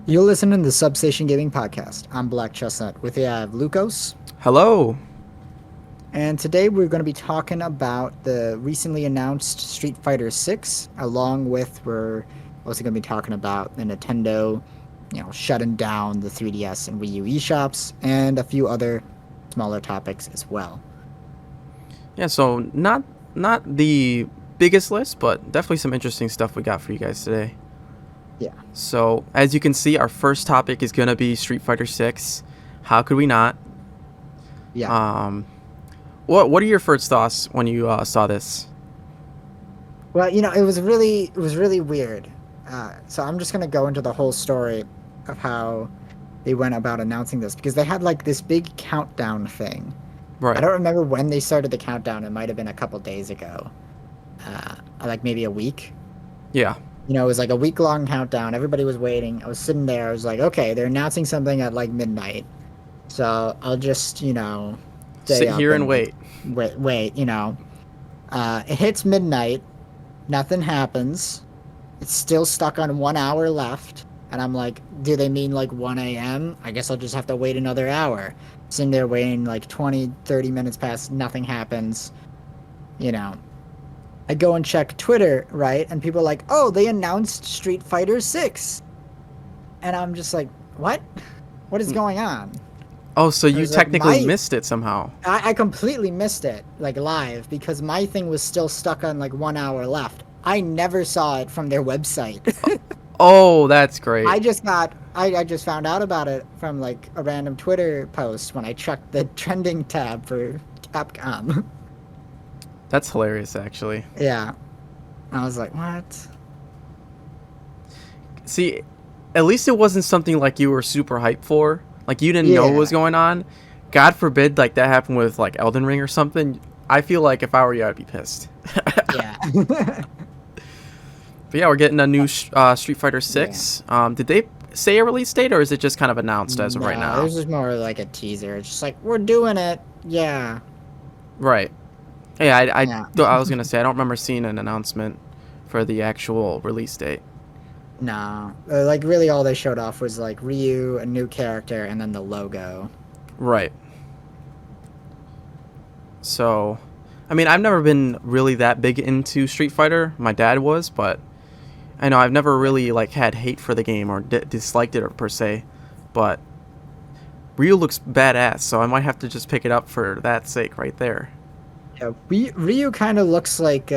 You're listening to the Substation Gaming Podcast. I'm Black Chestnut. With you, I have Lucas. Hello. And today we're going to be talking about the recently announced Street Fighter 6, along with we're also going to be talking about the Nintendo, shutting down the 3DS and Wii U eShops, and a few other smaller topics as well. Yeah, so not the biggest list, but definitely some interesting stuff we got for you guys today. Yeah. So, as you can see, our first topic is going to be Street Fighter 6. How could we not? Yeah. What are your first thoughts when you saw this? Well, it was really weird. So I'm just going to go into the whole story of how they went about announcing this, because they had like this big countdown thing. Right. I don't remember when they started the countdown. It might have been a couple days ago. Like maybe a week. Yeah. It was like a week-long countdown. Everybody was waiting. I was sitting there. I was like, okay, they're announcing something at like midnight. So I'll just, stay Sit up here and wait. Wait. It hits midnight. Nothing happens. It's still stuck on 1 hour left. And I'm like, do they mean like 1 a.m.? I guess I'll just have to wait another hour. Sitting there waiting like 20, 30 minutes past, nothing happens. I go and check Twitter, right? And people are like, oh, they announced Street Fighter 6. And I'm just like, what? What is going on? Oh, so you technically like, missed it somehow. I completely missed it, like live, because my thing was still stuck on like 1 hour left. I never saw it from their website. Oh, that's great. I just found out about it from like a random Twitter post when I checked the trending tab for Capcom. That's hilarious, actually. Yeah. I was like, what? See, at least it wasn't something like you were super hyped for. Like, you didn't know what was going on. God forbid, like, that happened with, like, Elden Ring or something. I feel like if I were you, I'd be pissed. Yeah. But yeah, we're getting a new Street Fighter 6. Yeah. Did they say a release date, or is it just kind of announced as of right now? It was just more like a teaser. It's just like, we're doing it. Yeah. Right. Yeah, I was going to say, I don't remember seeing an announcement for the actual release date. No. Like, really all they showed off was, like, Ryu, a new character, and then the logo. Right. So, I mean, I've never been really that big into Street Fighter. My dad was, but I know I've never really, like, had hate for the game or disliked it or per se. But Ryu looks badass, so I might have to just pick it up for that sake right there. Yeah, Ryu kind of looks like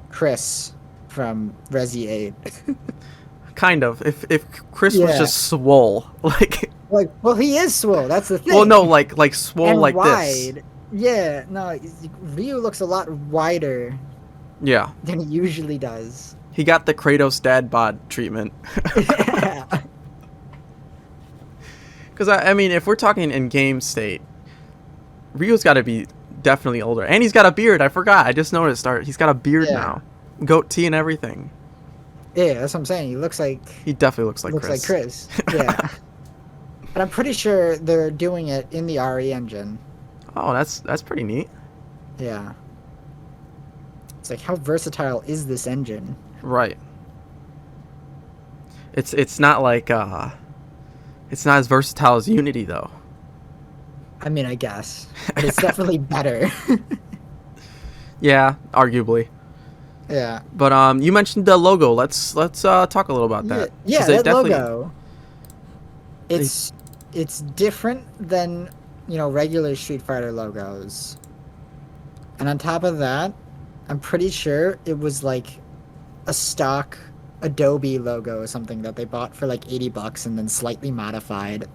Chris from Resi 8. Kind of. If Chris was just swole, like well, he is swole. That's the thing. Well, no, like swole and like wide. this. Yeah, no, Ryu looks a lot wider. Yeah. Than he usually does. He got the Kratos dad bod treatment. Yeah. Because I mean, if we're talking in game state, Ryu's got to be definitely older, and he's got a beard. I forgot. I just noticed. He's got a beard now, goatee and everything. Yeah, that's what I'm saying. He definitely looks like Chris. Yeah. But I'm pretty sure they're doing it in the RE engine. Oh, that's pretty neat. Yeah. It's like, how versatile is this engine? Right. It's not like it's not as versatile as Unity though. I mean, I guess. But it's definitely better. Yeah, arguably. Yeah. But you mentioned the logo. Let's talk a little about that. Yeah, that logo. It's different than, regular Street Fighter logos. And on top of that, I'm pretty sure it was like a stock Adobe logo or something that they bought for like $80 and then slightly modified.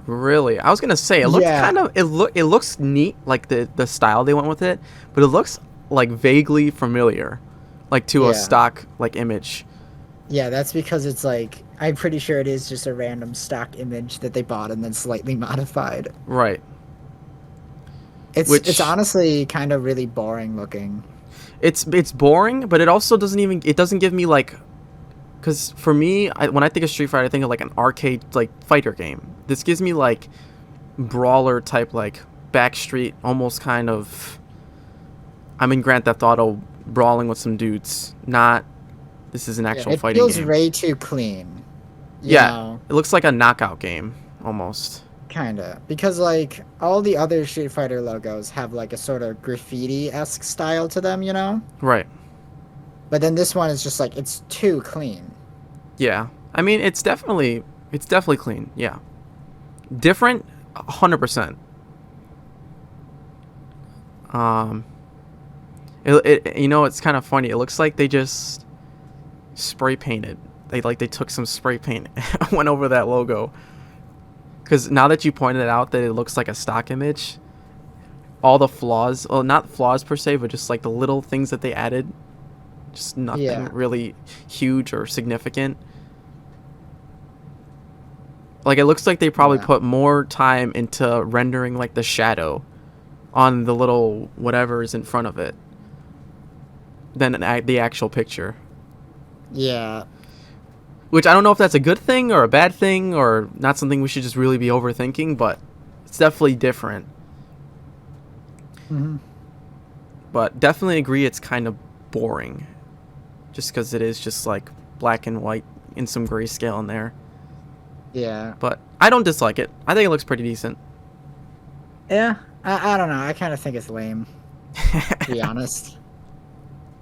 Really? I was gonna say it looks it looks neat, like the style they went with it, but it looks like vaguely familiar, like to a stock like image. Yeah, that's because it's like, I'm pretty sure it is just a random stock image that they bought and then slightly modified. Right. It's honestly kind of really boring looking. It's boring, but it also doesn't give me like, because for me, when I think of Street Fighter, I think of like an arcade like fighter game. This gives me like brawler type, like Backstreet, almost kind of. I'm in Grand Theft Auto brawling with some dudes, not this is an Yeah, actual it fighting feels game. way too clean. You Yeah, know, it looks like a knockout game almost. kinda. Because like all the other Street Fighter logos have like a sort of graffiti-esque style to them, you know? Right. But then this one is just like it's too clean. Yeah. I mean, it's definitely clean. Yeah. Different 100%. Um it's kind of funny. It looks like they just spray painted. They took some spray paint and went over that logo. Cuz now that you pointed out that it looks like a stock image, all the flaws, well, not flaws per se, but just like the little things that they added, just nothing Yeah. really huge or significant. Like it looks like they probably Yeah. put more time into rendering like the shadow on the little whatever is in front of it than the actual picture. Yeah. Which I don't know if that's a good thing or a bad thing or not something we should just really be overthinking, but it's definitely different. Hmm. But definitely agree it's kind of boring. Just because it is just like black and white and some grayscale in there. Yeah. But I don't dislike it. I think it looks pretty decent. Yeah. I don't know. I kind of think it's lame, to be honest.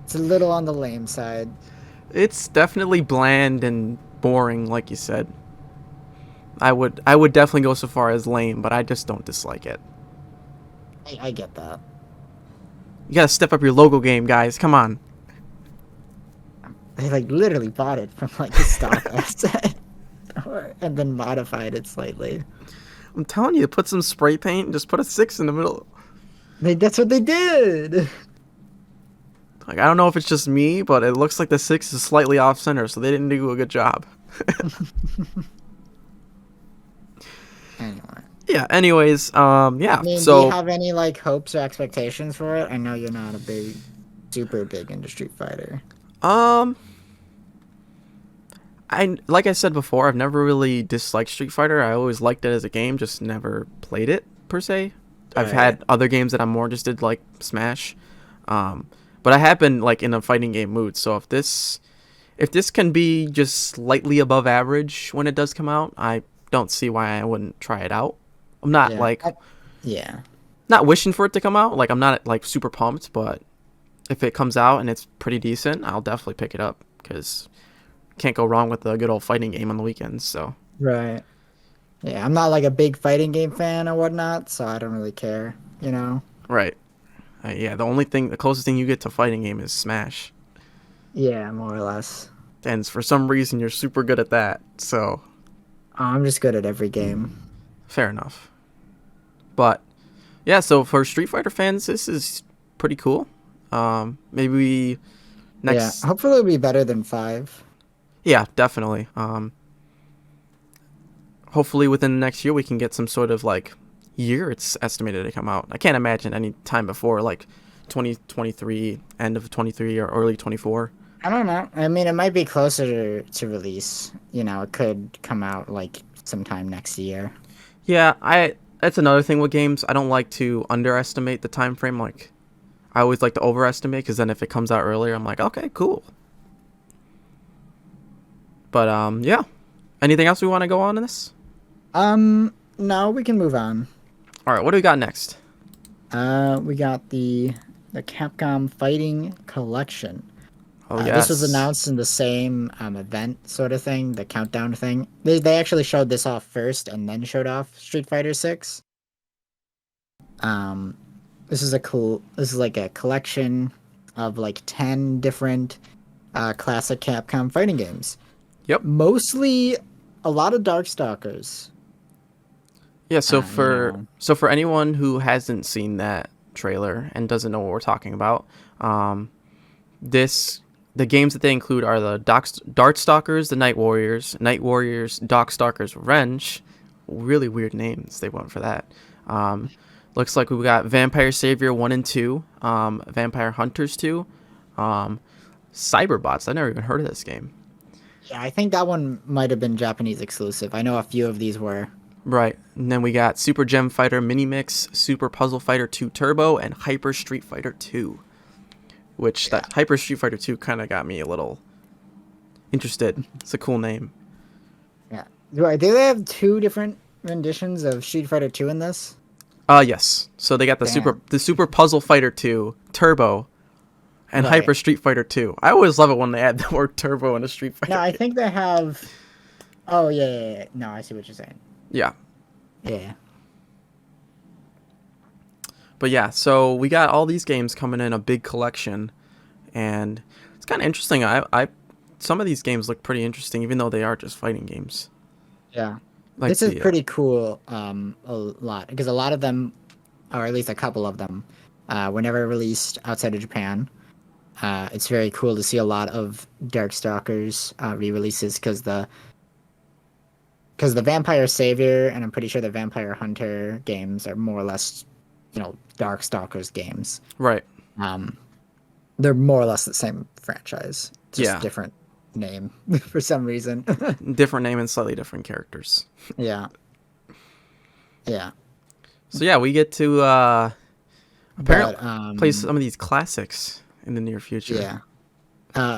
It's a little on the lame side. It's definitely bland and boring, like you said. I would definitely go so far as lame, but I just don't dislike it. I get that. You gotta step up your logo game, guys. Come on. They like literally bought it from like the stock asset, and then modified it slightly. I'm telling you, put some spray paint and just put a 6 in the middle. That's what they did. Like, I don't know if it's just me, but it looks like the 6 is slightly off center, so they didn't do a good job. Anyway. Yeah, anyways, yeah, I mean, do so you have any like hopes or expectations for it? I know you're not super big into Street Fighter. um I like I said before, I've never really disliked Street Fighter. I always liked it as a game, just never played it per se. I've had other games that I'm more interested, like Smash. But I have been like in a fighting game mood. So if this can be just slightly above average when it does come out, I don't see why I wouldn't try it out. I'm not Yeah. like Yeah. not wishing for it to come out. Like I'm not like super pumped, but if it comes out and it's pretty decent, I'll definitely pick it up because can't go wrong with a good old fighting game on the weekends. So Right. Yeah, I'm not like a big fighting game fan or whatnot, so I don't really care, you know? right, yeah. The closest thing you get to fighting game is Smash, Yeah, more or less. and for some reason you're super good at that. So I'm just good at every game. fair enough. But yeah, so for Street Fighter fans, this is pretty cool. Maybe next. Yeah, hopefully it'll be better than 5. Yeah, definitely. Hopefully within the next year we can get some sort of like year it's estimated to come out. I can't imagine any time before like 2023, end of 23 or early 24. I don't know. I mean, it might be closer to release. You know, it could come out like sometime next year. Yeah, that's another thing with games. I don't like to underestimate the time frame. Like I always like to overestimate because then if it comes out earlier, I'm like, okay, cool. But yeah. Anything else we want to go on in this? No, we can move on. All right, what do we got next? We got the Capcom Fighting Collection. Oh This was yes. announced in the same event sort of thing, the countdown thing. They actually showed this off first and then showed off Street Fighter 6. This is like a collection of like 10 different classic Capcom fighting games. Yep. Mostly a lot of Darkstalkers. Yeah, so you know. for anyone who hasn't seen that trailer and doesn't know what we're talking about, the games that they include are the Darkstalkers, the Night Warriors, Darkstalkers Revenge. Really weird names they went for that. Looks like we got Vampire Savior 1 and 2, Vampire Hunters 2, Cyberbots. I never even heard of this game. Yeah, I think that one might have been Japanese exclusive. I know a few of these were. Right, and then we got Super Gem Fighter Mini Mix, Super Puzzle Fighter 2 Turbo, and Hyper Street Fighter 2. Which that Hyper Street Fighter 2 kind of got me a little interested. It's a cool name. Yeah. Do they have two different renditions of Street Fighter 2 in this? Yes. So they got the Damn. Super Puzzle Fighter 2 Turbo and Right. Hyper Street Fighter 2. I always love it when they add the word turbo in a Street Fighter No, I game. think they have. Oh yeah. No, I see what you're saying. Yeah. Yeah. But yeah, so we got all these games coming in a big collection, and it's kind of interesting. I some of these games look pretty interesting, even though they are just fighting games. Yeah. Like This is pretty cool. A lot because a lot of them, or at least a couple of them, were never released outside of Japan. It's very cool to see a lot of Darkstalkers re-releases because the Vampire Savior and I'm pretty sure the Vampire Hunter games are more or less, Darkstalkers games. right. They're more or less the same franchise, just Yeah. different name for some reason. Different name and slightly different characters. Yeah. Yeah. So yeah, we get to apparently But, play some of these classics in the near future. yeah.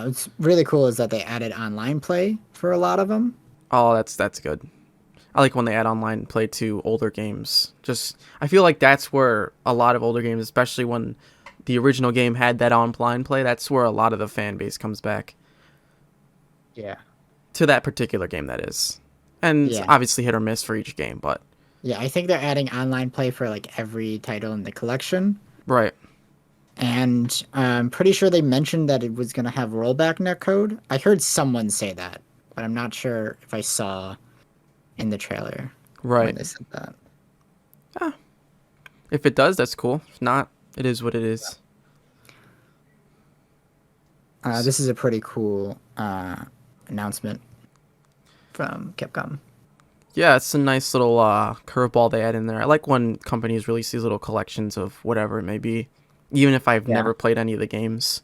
What's really cool is that they added online play for a lot of them. Oh, that's good. I like when they add online play to older games. I feel like that's where a lot of older games, especially when the original game had that online play, that's where a lot of the fan base comes back Yeah. to that particular game, that is. And it's Yeah. obviously hit or miss for each game, but Yeah, I think they're adding online play for like every title in the collection. right. And I'm pretty sure they mentioned that it was going to have rollback netcode. I heard someone say that, but I'm not sure if I saw in the trailer when Right. they said that. If it does, that's cool. If not, it is what it is. This is a pretty cool announcement from Capcom. Yeah, it's a nice little curveball they add in there. I like when companies release these little collections of whatever it may be, even if I've Yeah. never played any of the games.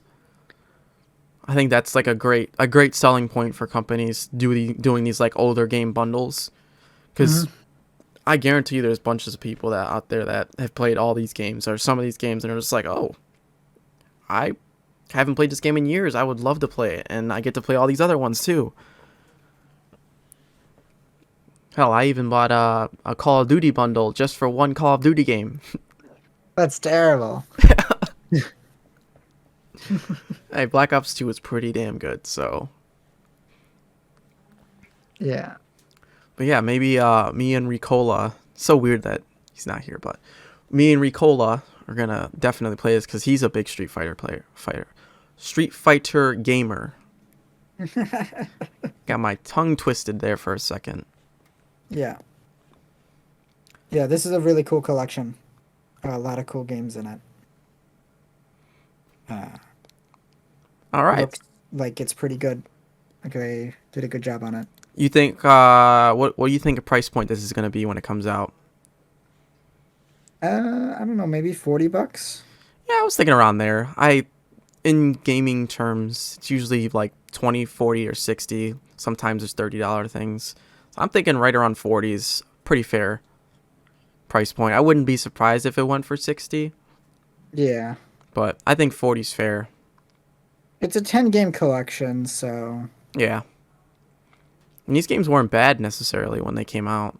I think that's like a great selling point for companies doing these like older game bundles, because I guarantee you there's bunches of people that out there that have played all these games or some of these games and are just like, oh, I haven't played this game in years. I would love to play it, and I get to play all these other ones too. Hell, I even bought a Call of Duty bundle just for one Call of Duty game. That's terrible. Hey, Black Ops 2 was pretty damn good, so. Yeah. But yeah, maybe me and Ricola. So weird that he's not here, but me and Ricola are gonna definitely play this because he's a big Street Fighter gamer. Got my tongue twisted there for a second. Yeah. Yeah, this is a really cool collection. A lot of cool games in it. All right. Looks like it's pretty good. Like they did a good job on it. You think what do you think a price point this is gonna be when it comes out? I don't know, maybe $40. Yeah, I was thinking around there. In gaming terms, it's usually like 20, 40, or 60. Sometimes there's $30 things. So I'm thinking right around 40 is pretty fair price point. I wouldn't be surprised if it went for 60, Yeah. but I think 40 is fair. It's a 10-game collection, so Yeah. And these games weren't bad necessarily when they came out.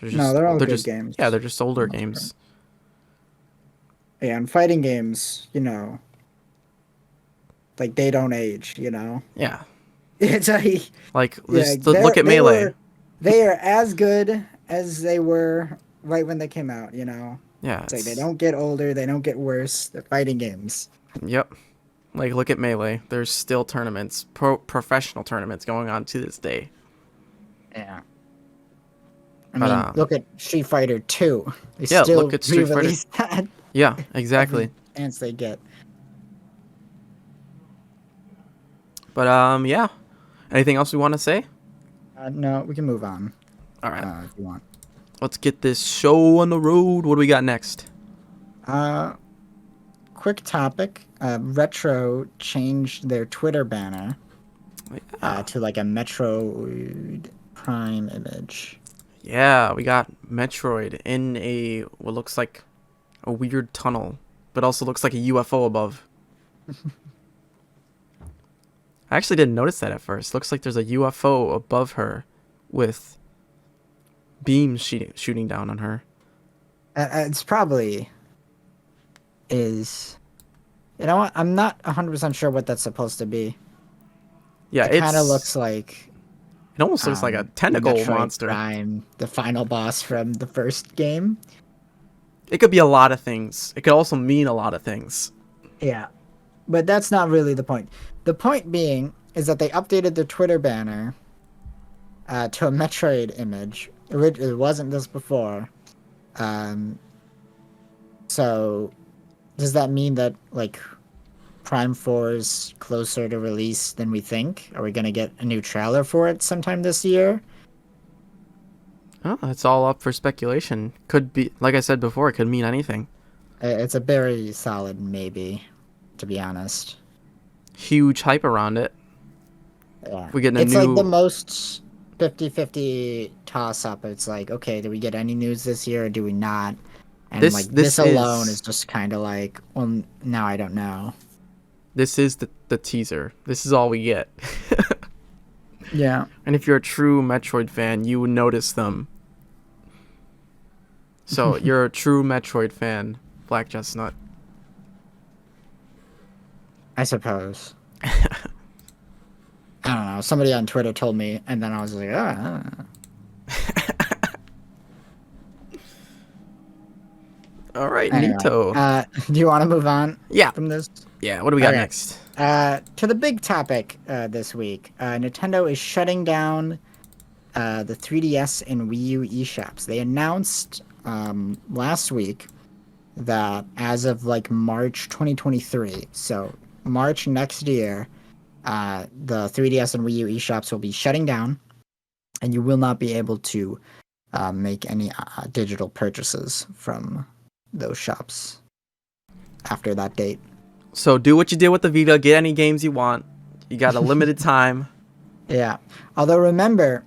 No, they're all good just games. Yeah, they're just older Most games. yeah, and fighting games, like they don't age, Yeah. It's Like yeah, look at Melee. They are as good as they were right when they came out, Yeah. It's like they don't get older, they don't get worse. They're fighting games. Yep. Like look at Melee. There's still tournaments, professional tournaments going on to this day. Yeah. I But, mean, look at Street Fighter 2. They Yeah, still look at Street Fighter- re-release that Yeah, exactly. every chance they get. But yeah. Anything else we want to say? No, we can move on All right. if you want. Let's get this show on the road. What do we got next? Quick topic. Retro changed their Twitter banner to like a Metroid Prime image. Yeah, we got Metroid in what looks like a weird tunnel, but also looks like a UFO above. I actually didn't notice that at first. Looks like there's a UFO above her with beams shooting down on her. It's probably is. You know what? I'm not 100% sure what that's supposed to be. Yeah, It kind of looks like it almost looks like a tentacle Metroid monster. Prime, the final boss from the first game. It could be a lot of things. It could also mean a lot of things. Yeah, but that's not really the point. The point being is that they updated their Twitter banner to a Metroid image. It wasn't this before. So does that mean that like Prime 4 is closer to release than we think? Are we going to get a new trailer for it sometime this year? Oh, it's all up for speculation. Could be, like I said before, it could mean anything. It's a very solid maybe, to be honest. Huge hype around it. Yeah. We get It's like the most 50-50 toss-up. It's like, okay, do we get any news this year or do we not? And this alone is just kind of like, well, now I don't know. This is the teaser. This is all we get. Yeah. And if you're a true Metroid fan, you would notice them. So you're a true Metroid fan, Black Chestnut. I suppose. I don't know. Somebody on Twitter told me, and then I was like, ah. All right, Anyway, Neato. do you want to move on? Yeah. From this? Yeah, what do we got next? To the big topic this week. Nintendo is shutting down the 3DS and Wii U eShops. They announced last week that as of like March 2023, so March next year, the 3DS and Wii U eShops will be shutting down, and you will not be able to make any digital purchases from those shops after that date. So do what you did with the Vita. Get any games you want. You got a limited time. Yeah. Although remember,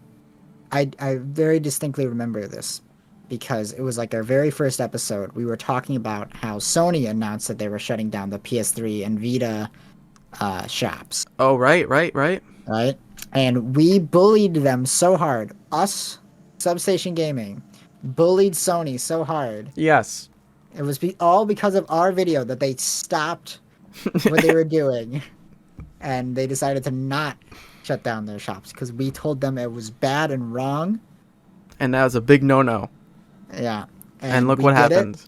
I very distinctly remember this because it was like our very first episode. We were talking about how Sony announced that they were shutting down the PS3 and Vita shops. Oh, right. Right? And we bullied them so hard. Us, Substation Gaming, bullied Sony so hard. Yes. It was all because of our video that they stopped what they were doing. And they decided to not shut down their shops because we told them it was bad and wrong. And that was a big no-no. Yeah. And look what happened.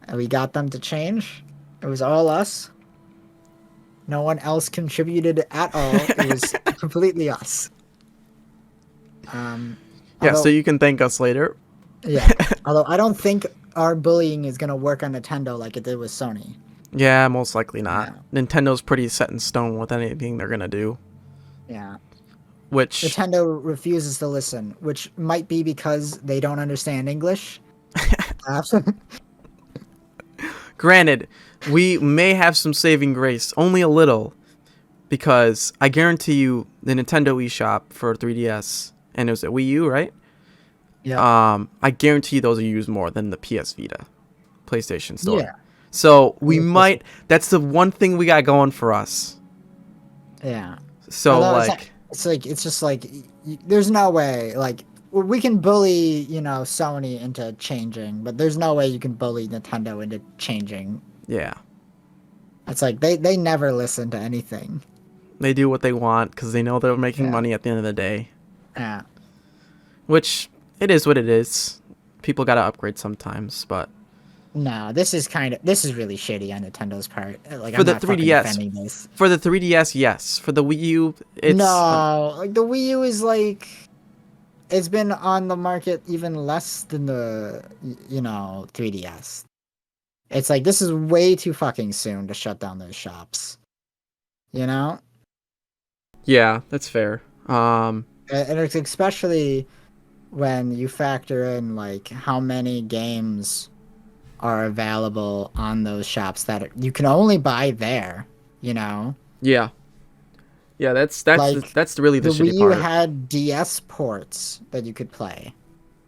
And we got them to change. It was all us. No one else contributed at all. It was completely us. So you can thank us later. Yeah. Although I don't think our bullying is going to work on Nintendo like it did with Sony. Yeah, most likely not. Yeah. Nintendo's pretty set in stone with anything they're going to do. Yeah. Which Nintendo refuses to listen, which might be because they don't understand English. Granted, we may have some saving grace, only a little, because I guarantee you the Nintendo eShop for 3DS, and it was a Wii U, right? Yeah. I guarantee you those are used more than the PS Vita, PlayStation Store. Yeah. So we might. That's the one thing we got going for us. Yeah. So Although like, it's just like there's no way like we can bully Sony into changing, but there's no way you can bully Nintendo into changing. Yeah. It's like they never listen to anything. They do what they want because they know they're making money at the end of the day. Yeah. Which it is what it is. People gotta upgrade sometimes, but. No, this is really shitty on Nintendo's part. Like for I'm the not 3DS, defending this. For the 3DS, yes. For the Wii U, it's no. Like the Wii U is like, it's been on the market even less than the 3DS. It's like this is way too fucking soon to shut down those shops. Yeah, that's fair. And it's especially when you factor in like how many games are available on those shops that you can only buy there, Yeah, that's like, that's really the shitty Wii U part. had DS ports that you could play.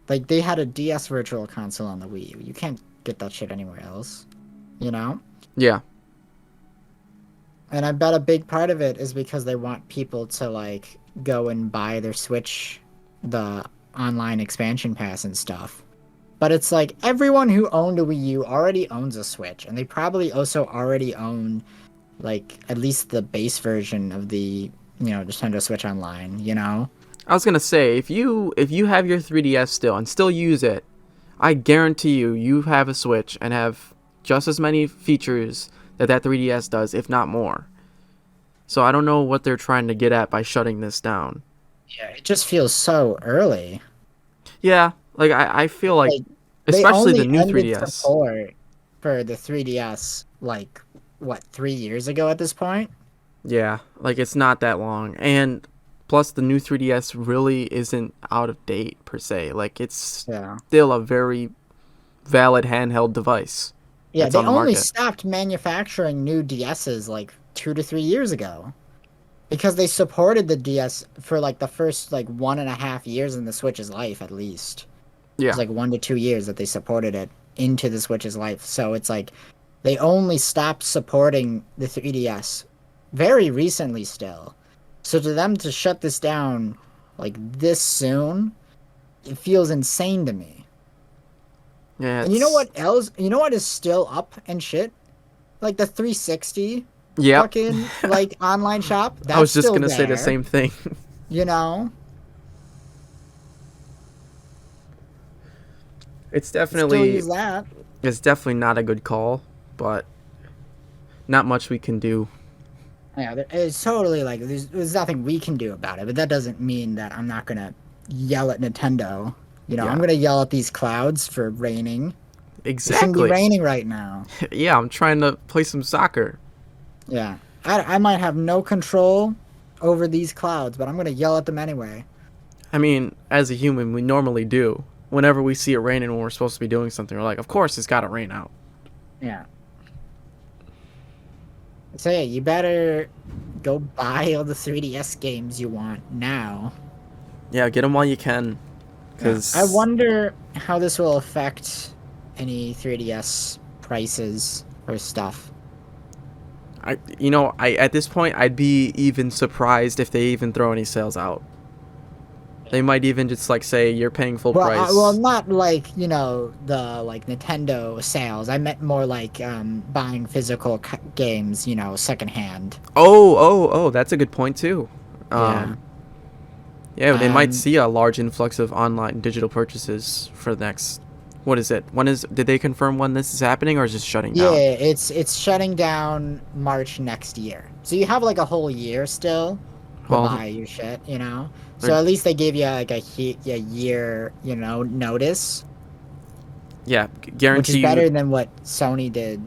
Like they had a DS Virtual Console on the Wii U. You can't get that shit anywhere else. Yeah. And I bet a big part of it is because they want people to like go and buy their Switch, the online expansion pass and stuff. But it's like everyone who owned a Wii U already owns a Switch, and they probably also already own like at least the base version of the Nintendo Switch Online. I was gonna say if you have your 3DS still and still use it, I guarantee you have a Switch and have just as many features that 3DS does, if not more. So I don't know what they're trying to get at by shutting this down. Yeah, it just feels so early. Yeah, like I feel like, Like they especially the only new ended 3DS. support for the 3DS like what 3 years ago at this point. Yeah, like it's not that long, and plus the new 3DS really isn't out of date per se. Like it's Yeah. still a very valid handheld device Yeah, that's they on the only market. stopped manufacturing new DSs like 2 to 3 years ago because they supported the DS for like the first like 1.5 years in the Switch's life at least. It was Yeah, like 1 to 2 years that they supported it into the Switch's life. So it's like they only stopped supporting the 3DS very recently still. So to them to shut this down like this soon, it feels insane to me. yeah, And you know it's what else? You know what is still up and shit? Like the 360 yep. fucking like online shop, I that's was just still gonna say the there, same thing. you know? It's Still definitely use that. it's definitely not a good call, but not much we can do. Yeah, it's totally like there's nothing we can do about it, but that doesn't mean that I'm not gonna yell at Nintendo. I'm Yeah, gonna yell at these clouds for raining. It shouldn't be exactly. raining right now. Yeah, I'm trying to play some soccer. Yeah, I might have no control over these clouds, but I'm gonna yell at them anyway. I mean, as a human, we normally do. Whenever we see it raining when we're supposed to be doing something, we're like, of course it's got to rain out. Yeah. So yeah, you better go buy all the 3DS games you want now. Yeah, get them while you can. Yeah. I Because, wonder how this will affect any 3DS prices or stuff. at this point, I'd be even surprised if they even throw any sales out. They might even just like say you're paying full Well, price. not like the like Nintendo sales. I meant more like buying physical games, secondhand. Oh, that's a good point too. Yeah. Um, yeah, they might Um. see a large influx of online digital purchases for the next. What is it? Did they confirm when this is happening, or is it shutting Yeah, down? it's shutting down March next year. So you have like a whole year still to Well, buy your shit. So they're at least they gave you like a year, notice, yeah, which is guarantee you. better than what Sony did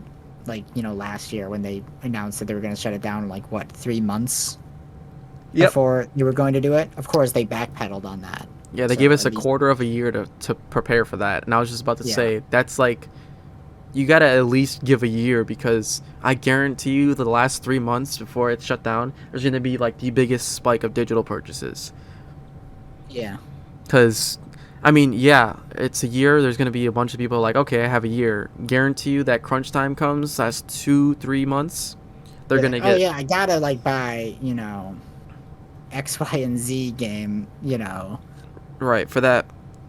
like, last year when they announced that they were going to shut it down in like what, 3 months Yep. before you were going to do it. Of course, they backpedaled on that. Yeah, they gave So us at a least, quarter of a year to prepare for that, and I was just about to yeah, say that's like you gotta at least give a year because I guarantee you the last 3 months before it's shut down, there's gonna be like the biggest spike of digital purchases. yeah, Because, I mean, yeah, it's a year. There's gonna be a bunch of people like, okay, I have a year. Guarantee you that crunch time comes. That's 2, 3 months. They're yeah. gonna Oh get yeah, I gotta like buy, X, Y, and Z game, right for that.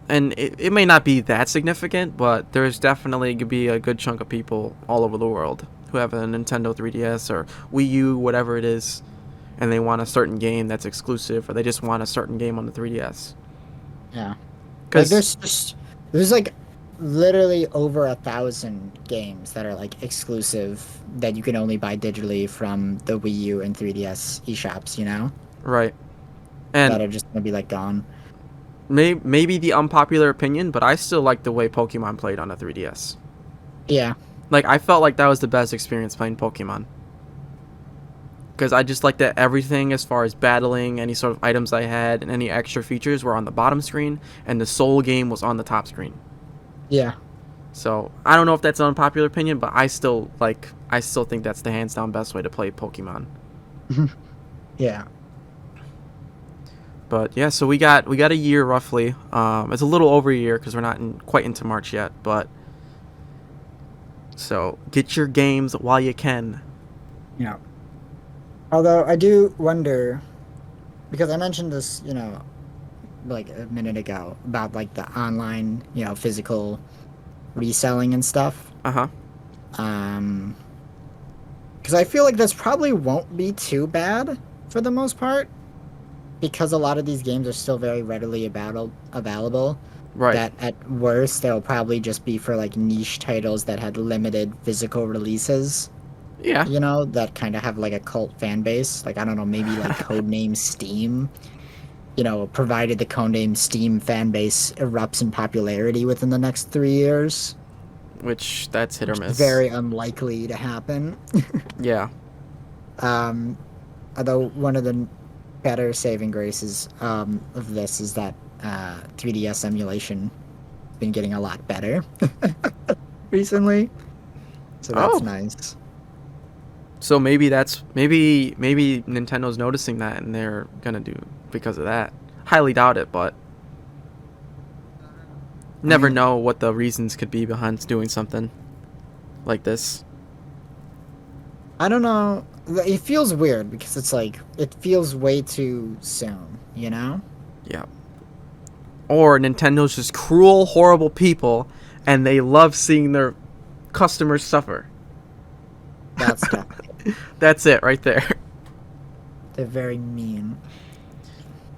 And it may not be that significant, but there's definitely gonna be a good chunk of people all over the world who have a Nintendo 3DS or Wii U, whatever it is, and they want a certain game that's exclusive, or they just want a certain game on the 3DS. Yeah. Like Because there's like literally over 1,000 games that are like exclusive that you can only buy digitally from the Wii U and 3DS eShops, right, and that are just gonna be like gone. maybe the unpopular opinion, but I still like the way Pokemon played on a 3DS. Yeah. Like I felt like that was the best experience playing Pokemon. Because I just like that everything as far as battling, any sort of items I had, and any extra features were on the bottom screen, and the sole game was on the top screen. Yeah. So I don't know if that's an unpopular opinion, but I still think that's the hands down best way to play Pokemon. Yeah. But yeah, so we got a year roughly. It's a little over a year because we're not quite into March yet, but so get your games while you can. Yeah. Although I do wonder, because I mentioned this, like a minute ago about like the online, physical reselling and stuff. Uh-huh. Um, because I feel like this probably won't be too bad for the most part, because a lot of these games are still very readily available. Right. That at worst they'll probably just be for like niche titles that had limited physical releases. Yeah. That kind of have like a cult fan base. Like I don't know, maybe like Codename Steam. Provided the Codename Steam fan base erupts in popularity within the next 3 years. Which that's hit or Which is miss. very unlikely to happen. Yeah. Um, although one of the better saving graces of this is that 3DS emulation has been getting a lot better recently. So that's Oh. nice. So maybe Nintendo's noticing that and they're gonna do because of that. Highly doubt it, but never know what the reasons could be behind doing something like this. I don't know. It feels weird because it's like it feels way too soon, you know? Yeah. Or Nintendo's just cruel, horrible people, and they love seeing their customers suffer. That's definitely. That's it right there. They're very mean.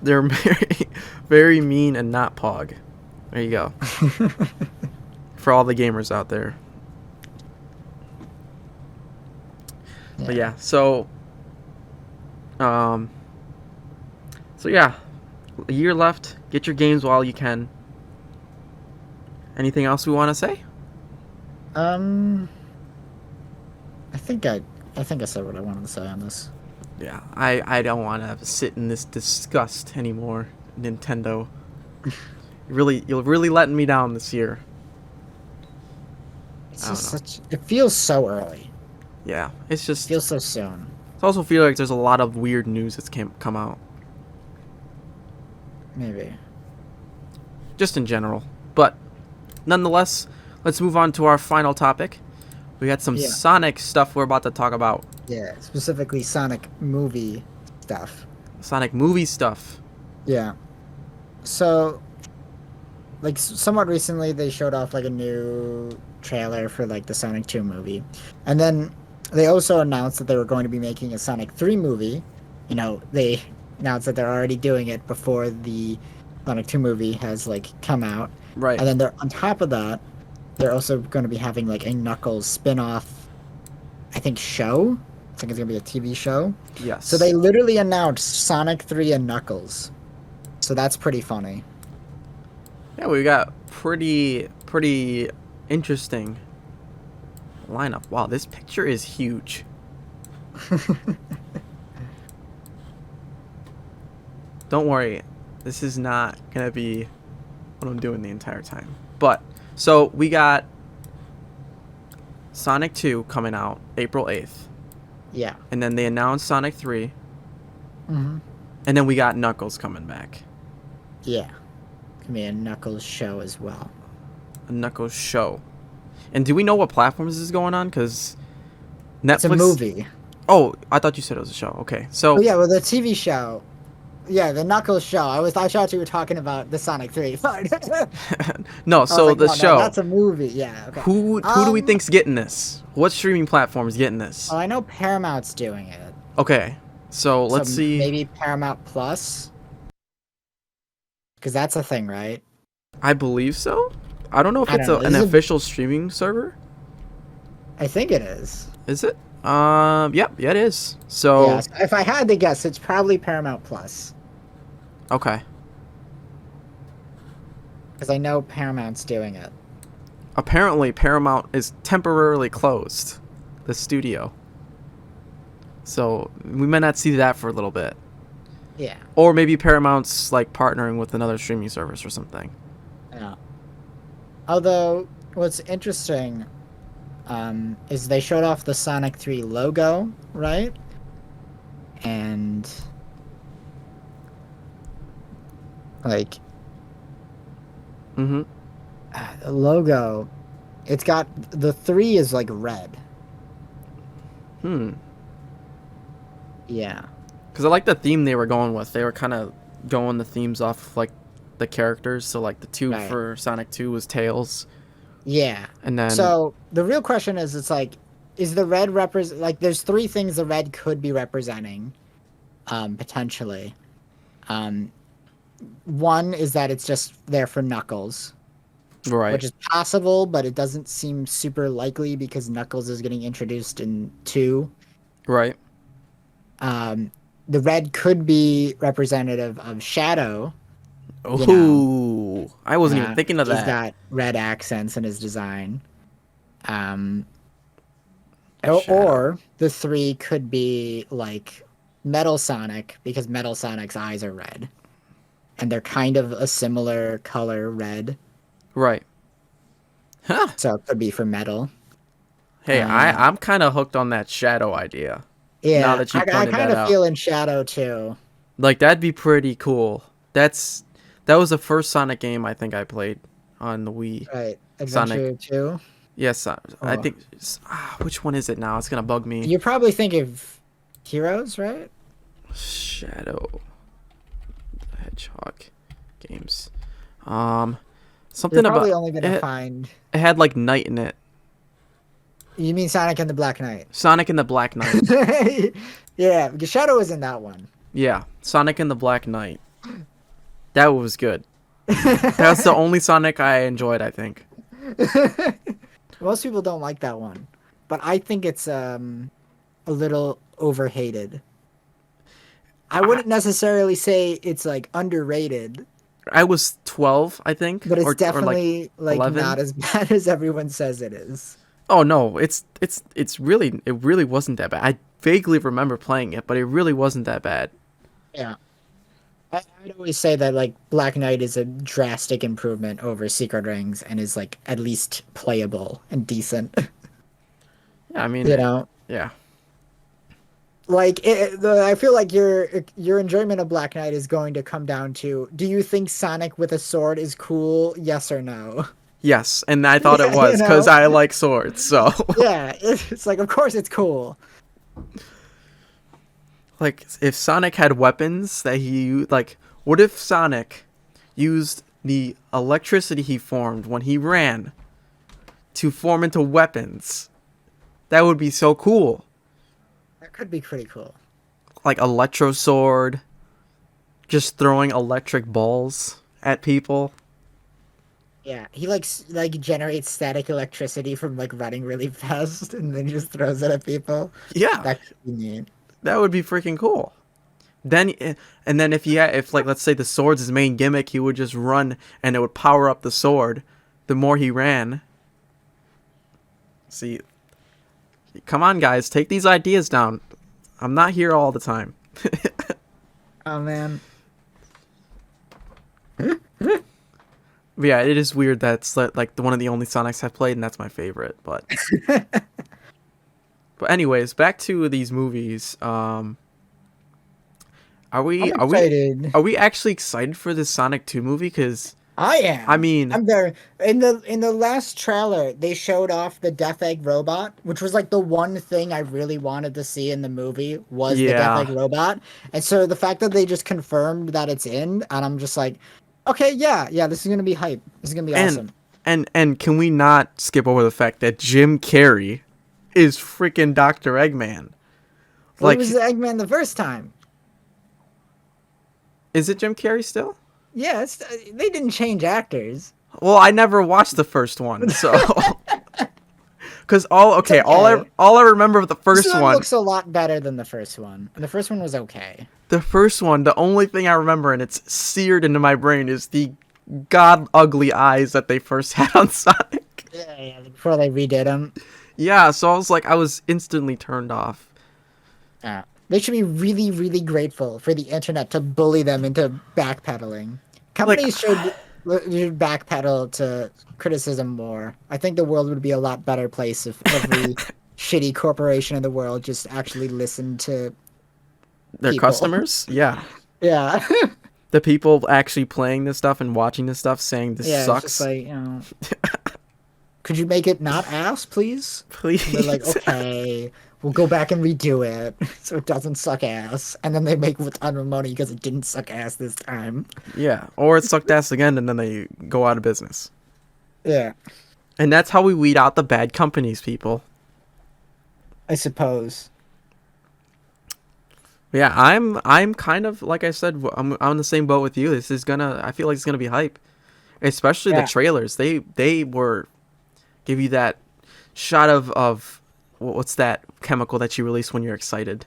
They're very, very mean and not pog. There you go. For all the gamers out there. But yeah, so yeah, a year left. Get your games while you can. Anything else we want to say? I think I said what I wanted to say on this. Yeah, I don't want to sit in this disgust anymore, Nintendo. You're really letting me down this year. It's just it feels so early. Yeah, it's just It feels so soon. It also feel like there's a lot of weird news that's come out. Maybe. Just in general. But nonetheless, let's move on to our final topic. We got some Sonic stuff we're about to talk about. Yeah, specifically Sonic movie stuff. Sonic movie stuff. Yeah. So, like, somewhat recently, they showed off, like, a new trailer for, like, the Sonic 2 movie. And then they also announced that they were going to be making a Sonic 3 movie. They announced that they're already doing it before the Sonic 2 movie has, like, come out. Right. And then on top of that, they're also going to be having, like, a Knuckles spin-off, I think, show. I think it's going to be a TV show. Yes. So they literally announced Sonic 3 and Knuckles. So that's pretty funny. Yeah, we got pretty interesting lineup. Wow, this picture is huge. Don't worry, this is not gonna be what I'm doing the entire time. But so we got Sonic 2 coming out April 8th. Yeah. And then they announced Sonic 3. Mm-hmm. And then we got Knuckles coming back. Yeah. Gonna be a Knuckles show as well. A Knuckles show. And do we know what platforms this is going on? Because Netflix... It's a movie. Oh, I thought you said it was a show. Okay, so... Oh, yeah, well, the TV show. Yeah, the Knuckles show. I thought you were talking about the Sonic 3 part. No, so the show... No, that's a movie, yeah. Okay. Who do we think's getting this? What streaming platform is getting this? Oh, I know Paramount's doing it. Okay, so let's see... Maybe Paramount Plus? Because that's a thing, right? I believe so. I don't know if it's an official streaming server. I think it is. Is it? Yep, yeah, it is. So... Yeah, if I had to guess, it's probably Paramount Plus. Okay. Because I know Paramount's doing it. Apparently, Paramount is temporarily closed. The studio. So, we might not see that for a little bit. Yeah. Or maybe Paramount's, like, partnering with another streaming service or something. Yeah. Although, what's interesting is they showed off the Sonic 3 logo, right? And... like... Mm-hmm. The logo, it's got... the 3 is, like, red. Yeah. Because I like the theme they were going with. They were kind of going the themes off of, like, the characters. So, like, the two Right. for Sonic 2 was Tails. Yeah. And then, So the real question is, it's like, is the red represent like? There's three things the red could be representing, potentially. Um, One is that it's just there for Knuckles, right, which is possible, but it doesn't seem super likely because Knuckles is getting introduced in 2. right. Um, the red could be representative of Shadow. You know, Ooh, I wasn't even thinking of he's that. got red accents in his design. Um, Shadow. or the 3 could be like Metal Sonic because Metal Sonic's eyes are red, and they're kind of a similar color, red. Right. Huh. So it could be for Metal. Hey, Uh, I'm kind of hooked on that Shadow idea. Now yeah, that you I pointed kind that of out. feel in Shadow too. Like, that'd be pretty cool. That was the first Sonic game I think I played on the Wii. Right, Sonic. Adventure 2. Yes, I Oh, think. Which one is it now? It's gonna bug me. you probably think of Heroes, right? Shadow the Hedgehog games. You're Something probably about only gonna it. find. It had like night in it. You mean Sonic and the Black Knight? Sonic and the Black Knight. Yeah, because Shadow is in that one. Yeah, Sonic and the Black Knight. That was good. That's the only Sonic I enjoyed, I think. Most people don't like that one, but I think it's a little overhated. I I, wouldn't necessarily say it's like underrated, I was 12, I think, but it's or like definitely like 11. not as bad as everyone says it is. Oh no, it really wasn't that bad. I vaguely remember playing it, but it really wasn't that bad. Yeah. I'd always say that like Black Knight is a drastic improvement over Secret Rings and is like at least playable and decent. Yeah, I mean, You know, yeah. like I feel like your enjoyment of Black Knight is going to come down to: do you think Sonic with a sword is cool? Yes or no? Yes, and I thought it Yeah, you was because know, I like swords. So, yeah, it's like of course it's cool. like, if Sonic had weapons that like, what if Sonic used the electricity he formed when he ran to form into weapons? That would be so cool. That could be pretty cool. Like electro sword, just throwing electric balls at people. Yeah, he like generates static electricity from like running really fast and then just throws it at people. Yeah, That could be neat. that would be freaking cool. Then and then if like let's say the sword's his main gimmick, he would just run and it would power up the sword. The more he ran. See, come on, guys, take these ideas down. I'm not here all the time. Oh man. But yeah, it is weird that's like one of the only Sonics I've played, and that's my favorite. But anyways, back to these movies. Are we I'm are we excited. are we actually excited for this Sonic 2 movie? Because I I am. mean, I'm very in the last trailer they showed off the Death Egg robot, which was like the one thing I really wanted to see in the movie was the Death yeah, Egg robot. And so the fact that they just confirmed that it's in, and I'm just like, okay, yeah, this is gonna be hype. This is gonna be and awesome. and can we not skip over the fact that Jim Carrey is freaking Dr. Eggman? Well, it Like, was Eggman the first time. is it Jim Carrey still? Yeah, they didn't change actors. Well, I never watched the first one, so because It's okay. all I remember of the This first one one, looks a lot better than the first one. And the first one was okay. the only thing I remember and it's seared into my brain is the god ugly eyes that they first had on Sonic. Yeah, before they redid them. Yeah, so I was instantly turned off. They should be really, really grateful for the internet to bully them into backpedaling. Like, Companies should backpedal to criticism more. I think the world would be a lot better place if every shitty corporation in the world just actually listened to their people. customers, yeah, Yeah. the people actually playing this stuff and watching this stuff saying this Yeah, it's just sucks. like, could you make it not ass, please? And they're like, Please. okay, we'll go back and redo it so it doesn't suck ass. And then they make a ton of money because it didn't suck ass this time. Yeah, or it sucked ass again, and then they go out of business. Yeah, And that's how we weed out the bad companies, people. I suppose. Yeah, I'm kind of like I said, I'm on the same boat with you. This is gonna, I feel like it's gonna be hype, especially the Yeah. trailers. They were give you that shot of what's that chemical that you release when you're excited?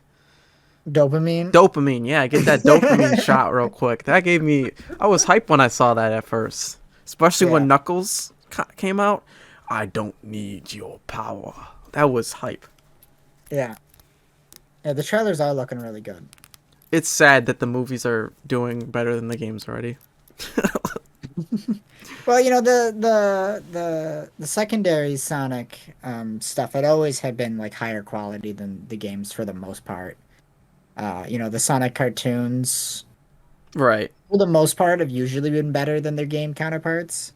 Dopamine. Dopamine. Yeah, get that dopamine shot real quick. That gave me. I was hyped when I saw that at first, especially when Yeah. Knuckles came out. I don't need your power. That was hype. Yeah. Yeah, the trailers are looking really good. It's sad that the movies are doing better than the games already. Well, the secondary Sonic stuff, it always had been like higher quality than the games for the most part. The Sonic cartoons, Right. for the most part, have usually been better than their game counterparts.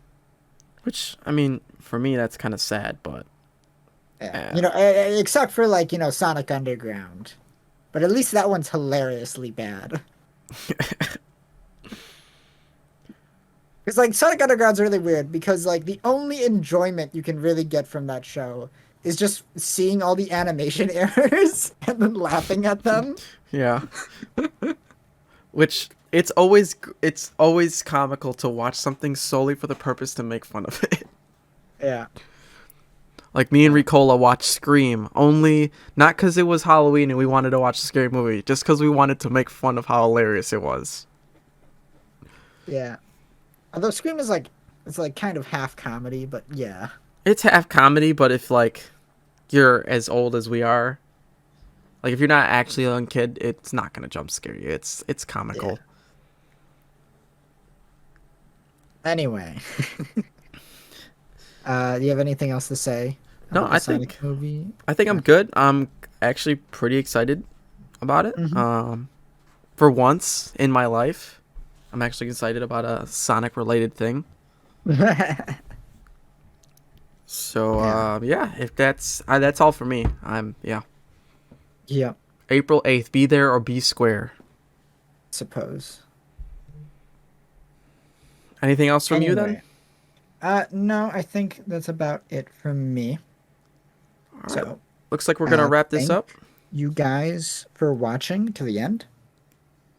Which, I mean, for me, that's kind of sad, but Yeah. yeah. Except for like, Sonic Underground. But at least that one's hilariously bad. Because like Sonic Underground's really weird because like the only enjoyment you can really get from that show is just seeing all the animation errors and then laughing at them. Yeah. Which it's always comical to watch something solely for the purpose to make fun of it. Yeah. Like me and Ricola watched Scream only not because it was Halloween and we wanted to watch a scary movie, just because we wanted to make fun of how hilarious it was. Yeah. Although Scream is like it's like kind of half comedy, but yeah. It's half comedy, but if like you're as old as we are, like if you're not actually a young kid, it's not gonna jump scare you. It's comical. Anyway. Do you have anything else to say No, about the Sonic movie? I think I'm good. I'm actually pretty excited about it. Mhm. For once in my life, I'm actually excited about a Sonic related thing. So Yeah. yeah, if that's all for me. Yeah. Yeah, April 8th, be there or be square. suppose. Anything else from you then? Anyway. No, I think that's about it from me. All right. So, Looks like we're gonna wrap this thank up. you guys for watching to the end.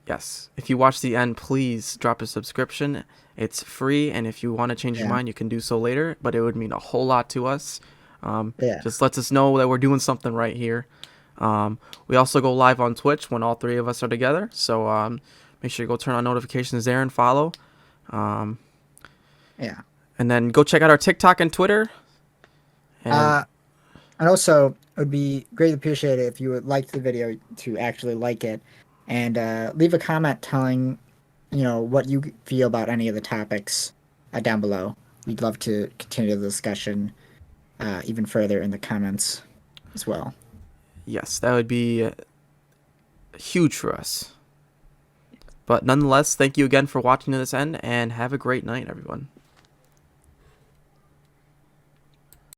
Yes. If you watch the end, please drop a subscription. It's free, and if you want to change your Yeah. mind, you can do so later. But it would mean a whole lot to us. Yeah. Just lets us know that we're doing something right here. We also go live on Twitch when all three of us are together. So make sure you go turn on notifications there and follow. Yeah. And then go check out our TikTok and Twitter. And And also, it would be greatly appreciated if you would like the video to actually like it and leave a comment telling, what you feel about any of the topics down below. We'd love to continue the discussion even further in the comments as well. yes, that would be huge for us. But nonetheless, thank you again for watching to this end, and have a great night, everyone.